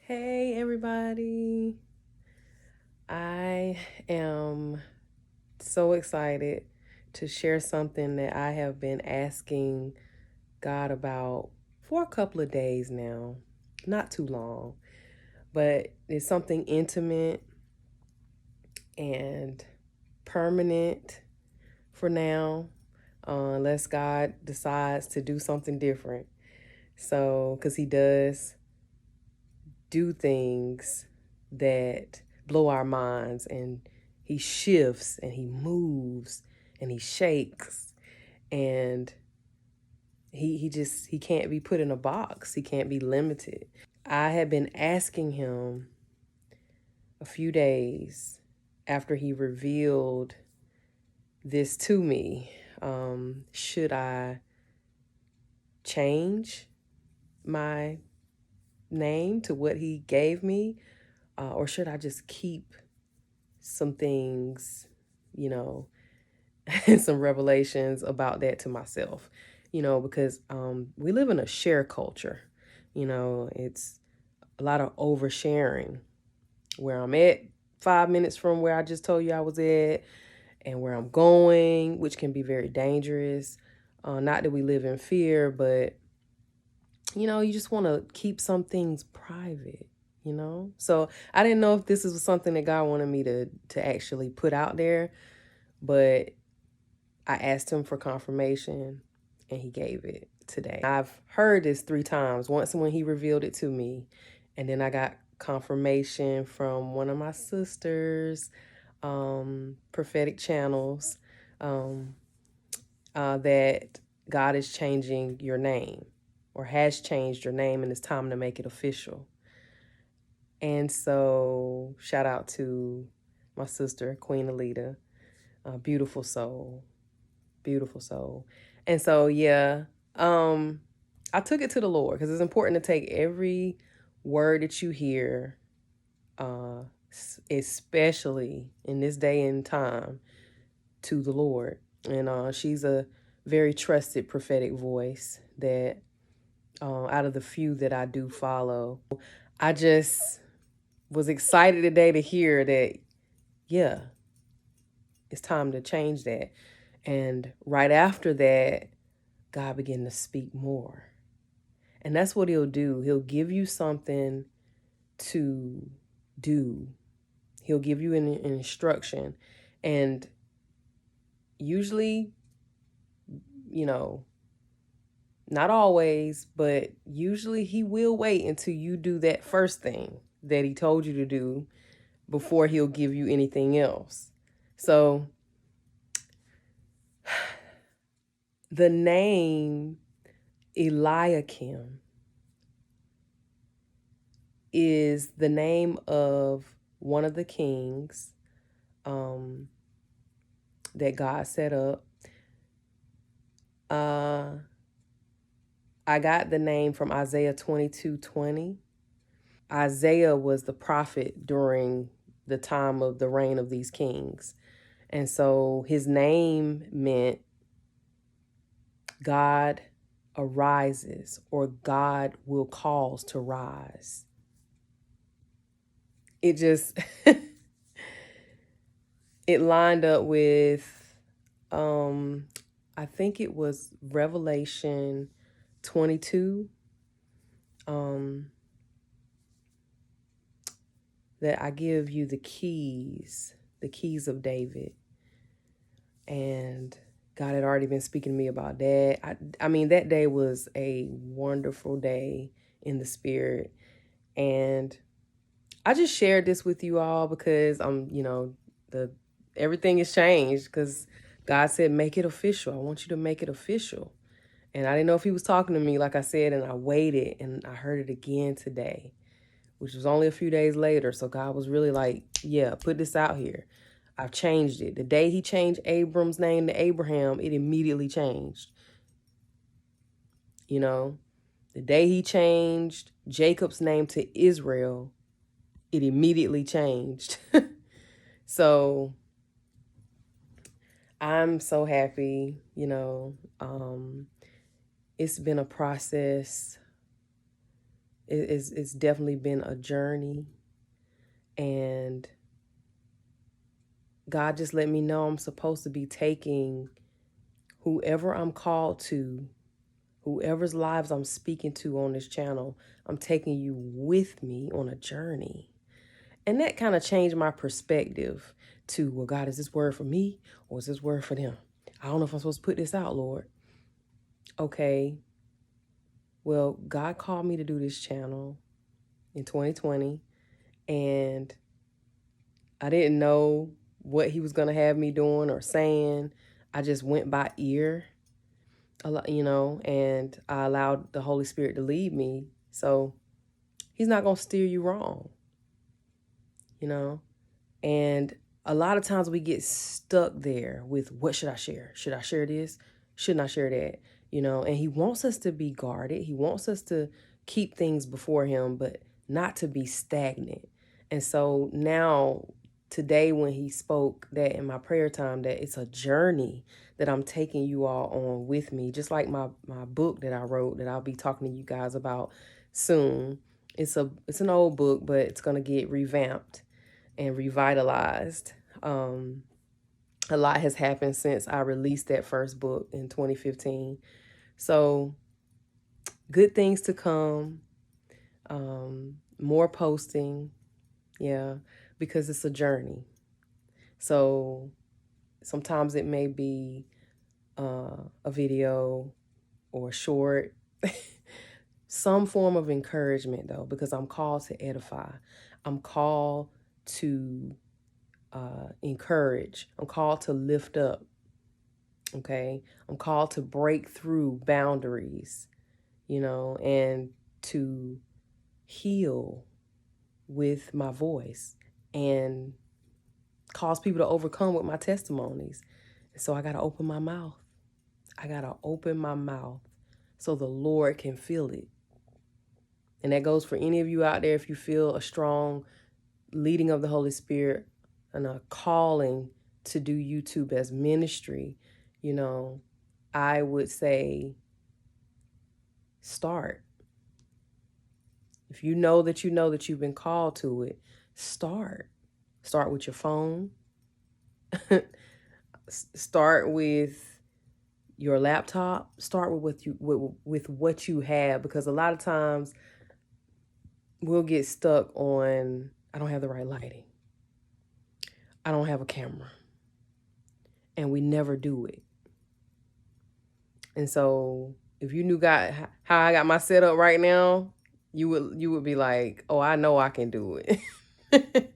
Hey, everybody. I am so excited to share something that I have been asking God about for a couple of days now. Not too long, but it's something intimate and permanent for now, unless God decides to do something different. So, because He does do things that blow our minds, and he shifts and he moves and he shakes, and he can't be put in a box. He can't be limited. I had been asking him a few days after he revealed this to me. Should I change my name to what he gave me, or should I just keep some things, you know, and some revelations about that to myself, because we live in a share culture. It's a lot of oversharing. Where I'm at 5 minutes from where I just told you I was at, and where I'm going, which can be very dangerous. Not that we live in fear, but you just want to keep some things private. So I didn't know if this was something that God wanted me to actually put out there, but I asked him for confirmation and he gave it today. I've heard this 3 times. Once when he revealed it to me, and then I got confirmation from one of my sisters, prophetic channels, that God is changing your name, or has changed your name, and it's time to make it official. And so shout out to my sister, Queen Alita, beautiful soul. Beautiful soul. And so, yeah, I took it to the Lord, because it's important to take every word that you hear, especially in this day and time, to the Lord. And she's a very trusted prophetic voice that, out of the few that I do follow, I just was excited today to hear that, yeah, it's time to change that. And right after that, God began to speak more. And that's what he'll do. He'll give you something to do. He'll give you an instruction. And usually, not always, but usually he will wait until you do that first thing that he told you to do before he'll give you anything else. So the name Eliakim is the name of one of the kings, that God set up. I got the name from Isaiah 22:20. Isaiah was the prophet during the time of the reign of these kings. And so his name meant God arises, or God will cause to rise. It just it lined up with, I think it was Revelation 22, that I give you the keys of David. And God had already been speaking to me about that. I mean, that day was a wonderful day in the spirit. And I just shared this with you all because everything has changed, because God said, make it official. I want you to make it official. And I didn't know if he was talking to me, like I said, and I waited and I heard it again today, which was only a few days later. So God was really like, yeah, put this out here. I've changed it. The day he changed Abram's name to Abraham, it immediately changed. The day he changed Jacob's name to Israel, it immediately changed. So I'm so happy, it's been a process It's definitely been a journey, and God just let me know I'm supposed to be taking whoever I'm called to, whoever's lives I'm speaking to on this channel, I'm taking you with me on a journey. And that kind of changed my perspective to, well, God, is this word for me or is this word for them? I don't know if I'm supposed to put this out, Lord. Okay, well, God called me to do this channel in 2020, and I didn't know what he was going to have me doing or saying. I just went by ear, and I allowed the Holy Spirit to lead me. So he's not going to steer you wrong, and a lot of times we get stuck there with, what should I share? Should I share this? Shouldn't I share that? And he wants us to be guarded. He wants us to keep things before him, but not to be stagnant. And so now, today, when he spoke that in my prayer time, that it's a journey that I'm taking you all on with me, just like my book that I wrote that I'll be talking to you guys about soon. It's an old book, but it's going to get revamped and revitalized. A lot has happened since I released that first book in 2015. So good things to come. More posting. Yeah, because it's a journey. So sometimes it may be a video or a short, some form of encouragement, though, because I'm called to edify. I'm called to encourage. I'm called to lift up. Okay. I'm called to break through boundaries, and to heal with my voice and cause people to overcome with my testimonies. And so I got to open my mouth. I got to open my mouth so the Lord can feel it. And that goes for any of you out there. If you feel a strong leading of the Holy Spirit and a calling to do YouTube as ministry, I would say start. If you know that you've been called to it, start. Start with your phone. Start with your laptop. Start with what you have, because a lot of times we'll get stuck on, I don't have the right lighting. I don't have a camera. And we never do it. And so if you knew how I got my setup right now, you would be like, oh, I know I can do it.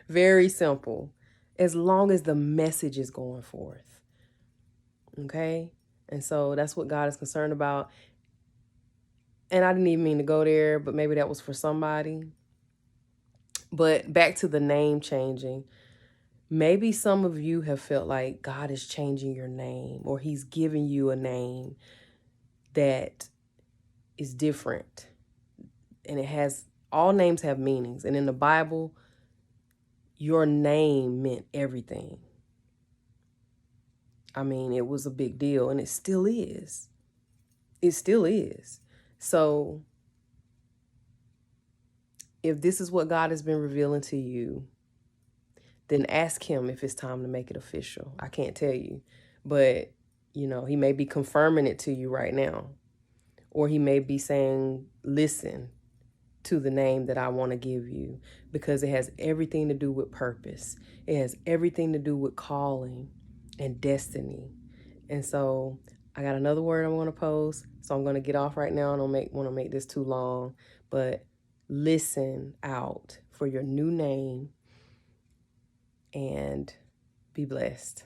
Very simple. As long as the message is going forth. Okay? And so that's what God is concerned about. And I didn't even mean to go there, but maybe that was for somebody. But back to the name changing. Maybe some of you have felt like God is changing your name, or he's giving you a name that is different. And all names have meanings. And in the Bible, your name meant everything. I mean, it was a big deal, and it still is. It still is. So if this is what God has been revealing to you, then ask him if it's time to make it official. I can't tell you, but he may be confirming it to you right now, or he may be saying, listen to the name that I want to give you, because it has everything to do with purpose. It has everything to do with calling and destiny. And so I got another word I'm going to post, so I'm going to get off right now. I don't want to make this too long, but listen out for your new name and be blessed.